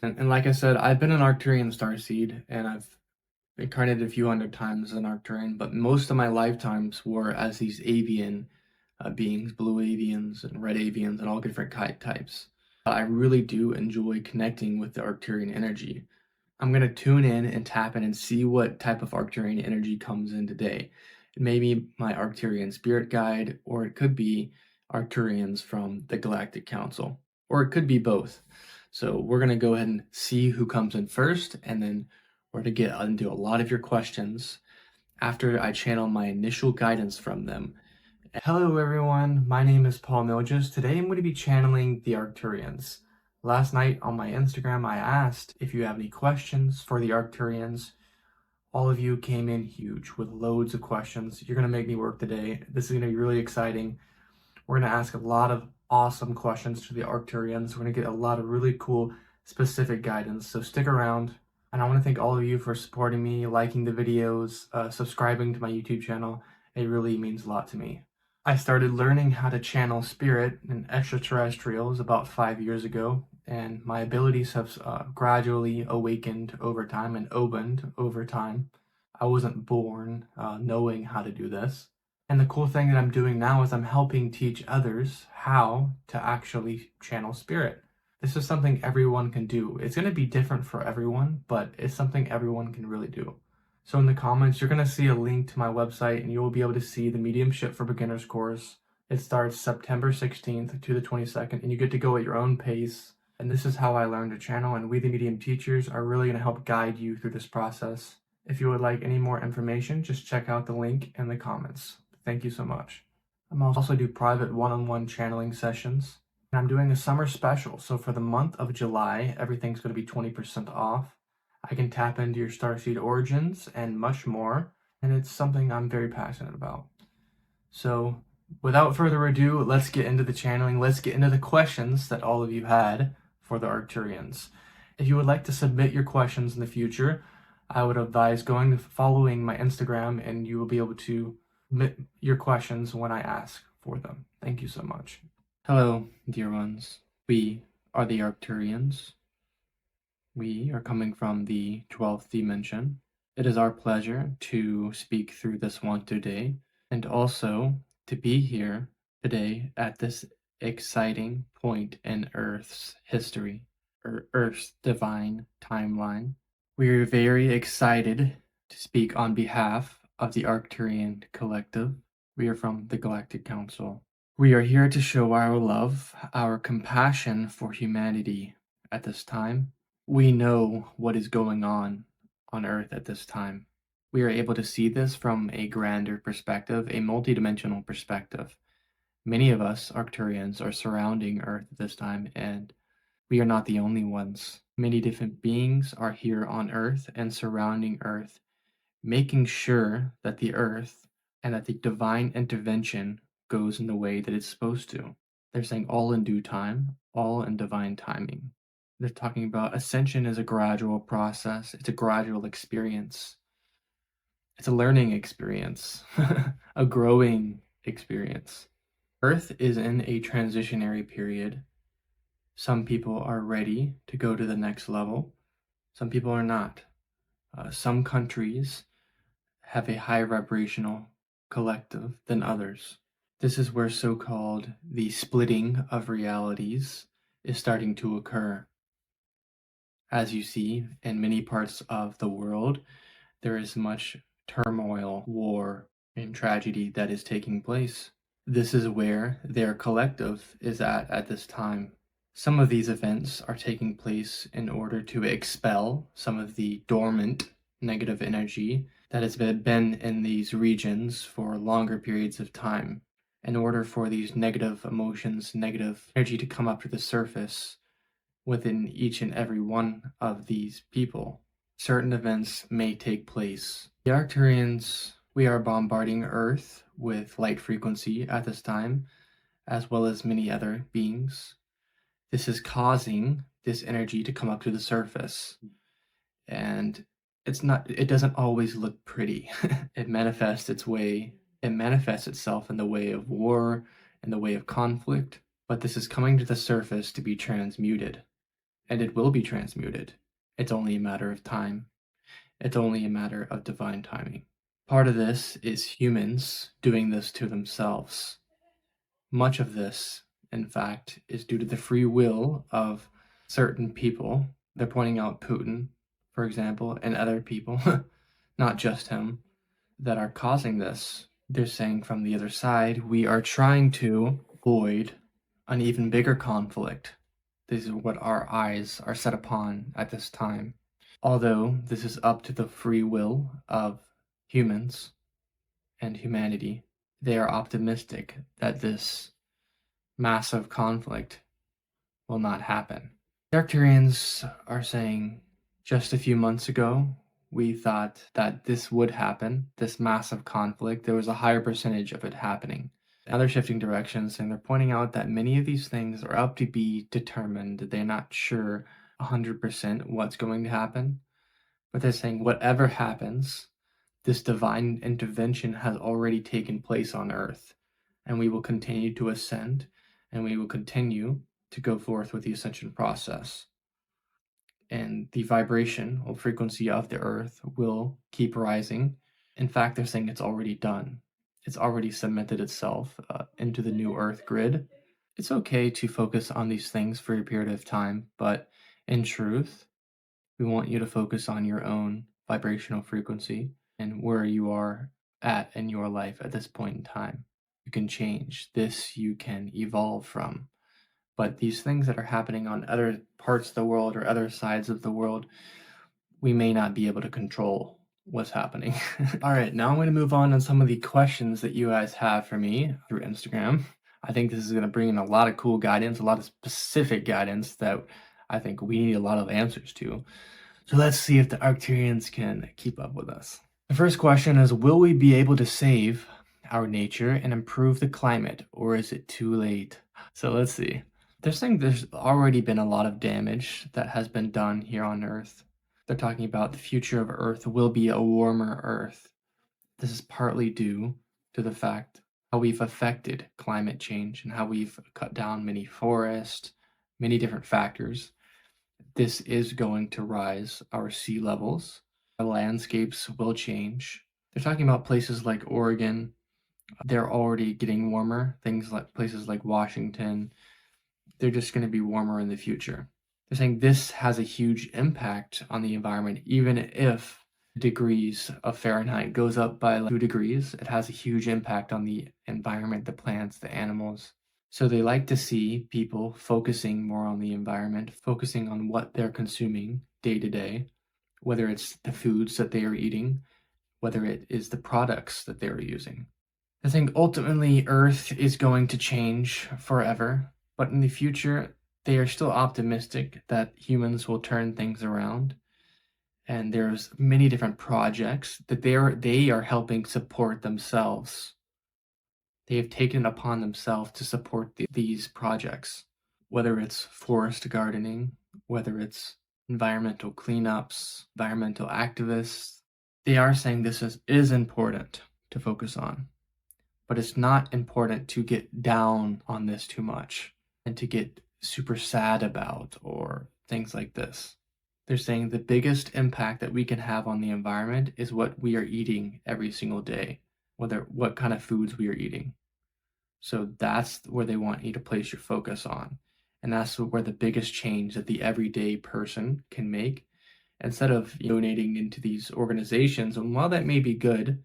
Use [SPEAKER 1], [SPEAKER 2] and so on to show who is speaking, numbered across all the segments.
[SPEAKER 1] And like I said, I've been an Arcturian starseed, and I've incarnated a few hundred times as an Arcturian, but most of my lifetimes were as these avian beings, blue avians and red avians, and all different kite types. I really do enjoy connecting with the Arcturian energy. I'm going to tune in and tap in and see what type of Arcturian energy comes in today. It may be my Arcturian spirit guide, or it could be Arcturians from the Galactic Council, or it could be both. So we're going to go ahead and see who comes in first, and then we're going to get into a lot of your questions after I channel my initial guidance from them. Hello everyone, my name is Paul Miljus. Today I'm going to be channeling the Arcturians. Last night on my Instagram I asked if you have any questions for the Arcturians. All of you came in huge with loads of questions. You're going to make me work today. This is going to be really exciting. We're going to ask a lot of awesome questions to the Arcturians. We're going to get a lot of really cool specific guidance, so stick around. And I want to thank all of you for supporting me, liking the videos, subscribing to my YouTube channel. It really means a lot to me. I started learning how to channel spirit and extraterrestrials about 5 years ago, and my abilities have gradually awakened over time and opened over time. I wasn't born knowing how to do this. And the cool thing that I'm doing now is I'm helping teach others how to actually channel spirit. This is something everyone can do. It's going to be different for everyone, but it's something everyone can really do. So in the comments, you're going to see a link to my website, and you will be able to see the Mediumship for Beginners course. It starts September 16th to the 22nd, and you get to go at your own pace. And this is how I learned to channel, and we the medium teachers are really going to help guide you through this process. If you would like any more information, just check out the link in the comments. Thank you so much. I'm also do private one-on-one channeling sessions. And I'm doing a summer special, so for the month of July, everything's going to be 20% off. I can tap into your starseed origins and much more, and it's something I'm very passionate about. So without further ado, let's get into the channeling. Let's get into the questions that all of you had for the Arcturians. If you would like to submit your questions in the future, I would advise following my Instagram, and you will be able to submit your questions when I ask for them. Thank you so much. Hello, dear ones. We are the Arcturians. We are coming from the 12th dimension. It is our pleasure to speak through this one today, and also to be here today at this exciting point in Earth's history, or Earth's divine timeline. We are very excited to speak on behalf of the Arcturian collective. We are from the Galactic Council. We are here to show our love, our compassion for humanity at this time. We know what is going on Earth at this time. We are able to see this from a grander perspective, a multidimensional perspective. Many of us, Arcturians, are surrounding Earth at this time, and we are not the only ones. Many different beings are here on Earth and surrounding Earth, making sure that the Earth and that the divine intervention goes in the way that it's supposed to. They're saying all in due time, all in divine timing. They're talking about ascension is a gradual process. It's a gradual experience. It's a learning experience, a growing experience. Earth is in a transitionary period. Some people are ready to go to the next level. Some people are not. Some countries have a higher vibrational collective than others. This is where so-called the splitting of realities is starting to occur. As you see, in many parts of the world, there is much turmoil, war, and tragedy that is taking place. This is where their collective is at this time. Some of these events are taking place in order to expel some of the dormant negative energy that has been in these regions for longer periods of time. In order for these negative emotions, negative energy to come up to the surface within each and every one of these people, certain events may take place. The Arcturians, we are bombarding Earth with light frequency at this time, as well as many other beings. This is causing this energy to come up to the surface. And it doesn't always look pretty. It manifests itself in the way of war, in the way of conflict, but this is coming to the surface to be transmuted. and it will be transmuted. It's only a matter of time. It's only a matter of divine timing. Part of this is humans doing this to themselves. Much of this, in fact, is due to the free will of certain people. They're pointing out Putin, for example, and other people, not just him, that are causing this. They're saying from the other side, we are trying to avoid an even bigger conflict. This is what our eyes are set upon at this time. Although this is up to the free will of humans and humanity, they are optimistic that this massive conflict will not happen. The Arcturians are saying just a few months ago, we thought that this would happen, this massive conflict. There was a higher percentage of it happening. Now they're shifting directions and they're pointing out that many of these things are up to be determined. They're not sure 100% what's going to happen, but they're saying whatever happens, this divine intervention has already taken place on Earth, and we will continue to ascend, and we will continue to go forth with the ascension process. And the vibration or frequency of the Earth will keep rising. In fact, they're saying it's already done. It's already cemented itself into the new Earth grid. It's okay to focus on these things for a period of time, but in truth, we want you to focus on your own vibrational frequency and where you are at in your life at this point in time. You can change this, you can evolve from. But these things that are happening on other parts of the world or other sides of the world, we may not be able to control what's happening. All right, now I'm going to move on some of the questions that you guys have for me through Instagram. I think this is going to bring in a lot of cool guidance, a lot of specific guidance that I think we need a lot of answers to. So let's see if the Arcturians can keep up with us. The first question is, will we be able to save our nature and improve the climate, or is it too late? So let's see. They're saying there's already been a lot of damage that has been done here on Earth. They're talking about the future of Earth will be a warmer Earth. This is partly due to the fact how we've affected climate change and how we've cut down many forests, many different factors. This is going to rise our sea levels. Our landscapes will change. They're talking about places like Oregon. They're already getting warmer. Things like places like Washington, they're just going to be warmer in the future. They're saying this has a huge impact on the environment. Even if degrees of Fahrenheit goes up by like 2 degrees, it has a huge impact on the environment, the plants, the animals. So they like to see people focusing more on the environment, focusing on what they're consuming day to day, whether it's the foods that they are eating, whether it is the products that they are using. I think ultimately Earth is going to change forever, but in the future, they are still optimistic that humans will turn things around. And there's many different projects that they are helping support themselves. They have taken it upon themselves to support these projects, whether it's forest gardening, whether it's environmental cleanups, environmental activists. They are saying this is important to focus on, but it's not important to get down on this too much and to get super sad about or things like this. They're saying the biggest impact that we can have on the environment is what we are eating every single day, what kind of foods we are eating. So that's where they want you to place your focus on. And that's where the biggest change that the everyday person can make. Instead of donating into these organizations, and while that may be good,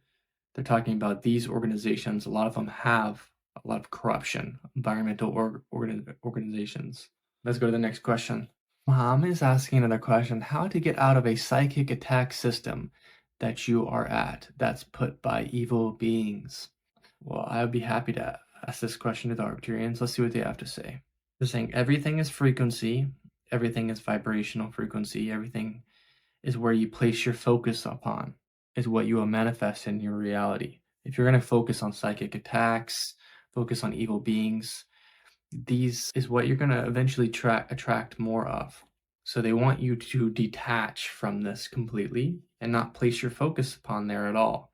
[SPEAKER 1] they're talking about these organizations, a lot of them have a lot of corruption, environmental organizations. Let's go to the next question. Mom is asking another question, how to get out of a psychic attack system that you are at that's put by evil beings. Well, I would be happy to ask this question to the Arcturians. Let's see what they have to say. They're saying everything is frequency, everything is vibrational frequency, everything is where you place your focus upon, is what you will manifest in your reality. If you're going to focus on psychic attacks, focus on evil beings, these is what you're going to eventually attract more of. So they want you to detach from this completely and not place your focus upon there at all.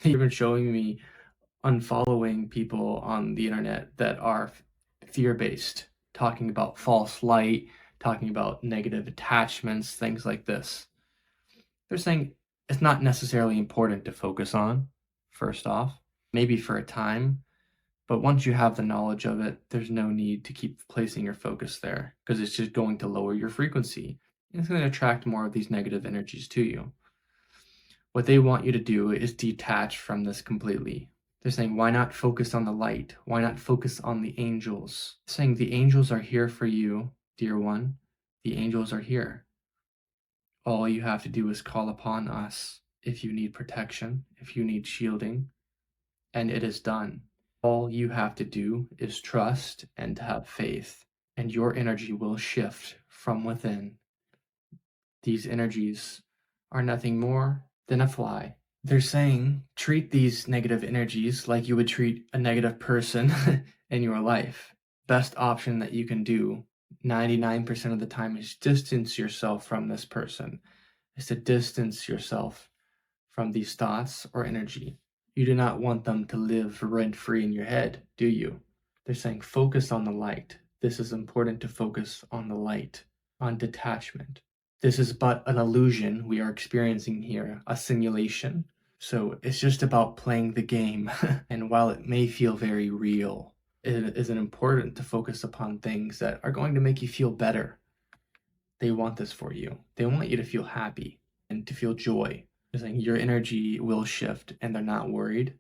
[SPEAKER 1] They've been showing me unfollowing people on the internet that are fear-based, talking about false light, talking about negative attachments, things like this. They're saying it's not necessarily important to focus on, first off, maybe for a time, but once you have the knowledge of it, there's no need to keep placing your focus there because it's just going to lower your frequency. It's going to attract more of these negative energies to you. What they want you to do is detach from this completely. They're saying, why not focus on the light? Why not focus on the angels? They're saying the angels are here for you, dear one. The angels are here. All you have to do is call upon us if you need protection, if you need shielding, and it is done. All you have to do is trust and have faith, and your energy will shift from within. These energies are nothing more than a fly. They're saying treat these negative energies like you would treat a negative person in your life. Best option that you can do 99% of the time is distance yourself from this person, is to distance yourself from these thoughts or energy. You do not want them to live rent-free in your head, do you? They're saying focus on the light. This is important to focus on the light, on detachment. This is but an illusion we are experiencing here, a simulation. So it's just about playing the game. And while it may feel very real, it is important to focus upon things that are going to make you feel better. They want this for you. They want you to feel happy and to feel joy. They're saying your energy will shift and they're not worried.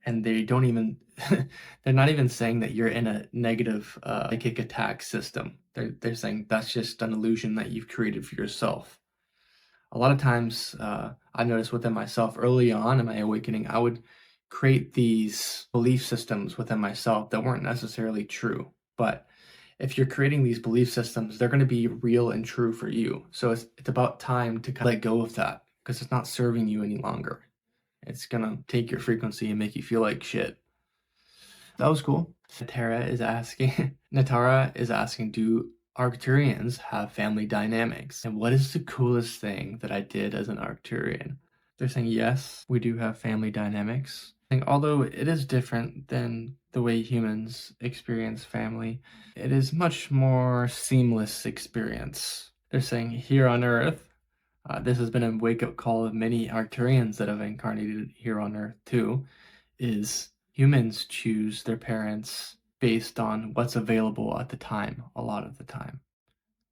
[SPEAKER 1] And they don't even, they're not even saying that you're in a negative psychic attack system. They're saying that's just an illusion that you've created for yourself. A lot of times I've noticed within myself early on in my awakening, I would create these belief systems within myself that weren't necessarily true. But if you're creating these belief systems, they're going to be real and true for you. So it's about time to kind of let go of that because it's not serving you any longer. It's going to take your frequency and make you feel like shit. That was cool. Natara is asking, do Arcturians have family dynamics? And what is the coolest thing that I did as an Arcturian? They're saying, yes, we do have family dynamics. And although it is different than the way humans experience family, it is much more seamless experience. They're saying here on Earth, this has been a wake-up call of many Arcturians that have incarnated here on Earth too, is humans choose their parents based on what's available at the time, a lot of the time.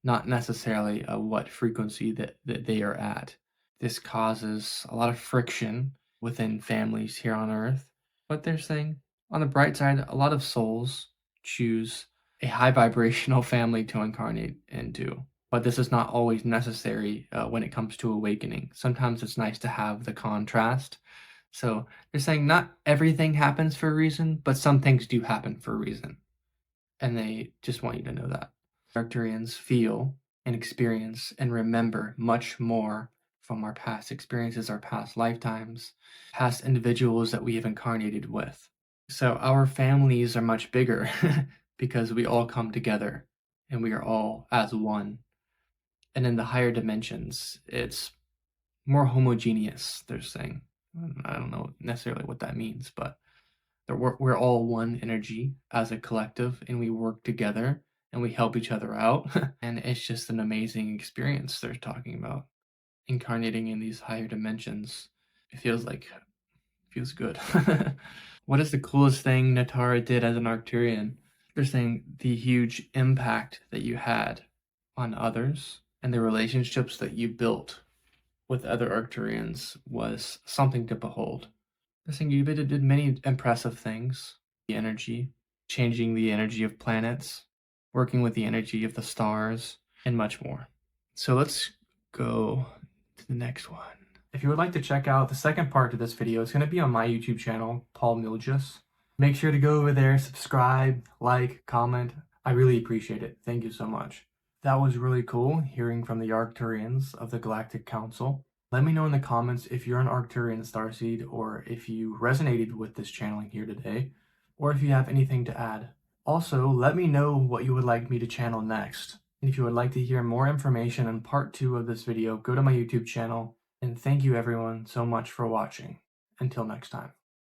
[SPEAKER 1] Not necessarily what frequency that they are at. This causes a lot of friction within families here on Earth. But they're saying, on the bright side, a lot of souls choose a high vibrational family to incarnate into. But this is not always necessary when it comes to awakening. Sometimes it's nice to have the contrast. So they're saying not everything happens for a reason, but some things do happen for a reason. And they just want you to know that. Arcturians feel and experience and remember much more from our past experiences, our past lifetimes, past individuals that we have incarnated with. So our families are much bigger because we all come together and we are all as one. And in the higher dimensions, it's more homogeneous, they're saying. I don't know necessarily what that means, but we're all one energy as a collective, and we work together and we help each other out. And it's just an amazing experience they're talking about. Incarnating in these higher dimensions, it feels good. What is the coolest thing Natara did as an Arcturian? They're saying the huge impact that you had on others and the relationships that you built with other Arcturians was something to behold. They're saying you did many impressive things. The energy, changing the energy of planets, working with the energy of the stars, and much more. So let's go to the next one. If you would like to check out the second part of this video, it's going to be on my YouTube channel, Paul Miljus. Make sure to go over there, subscribe, like, comment. I really appreciate it. Thank you so much. That was really cool, hearing from the Arcturians of the Galactic Council. Let me know in the comments if you're an Arcturian starseed, or if you resonated with this channeling here today, or if you have anything to add. Also, let me know what you would like me to channel next. And if you would like to hear more information in part 2 of this video, go to my YouTube channel. And thank you everyone so much for watching. Until next time.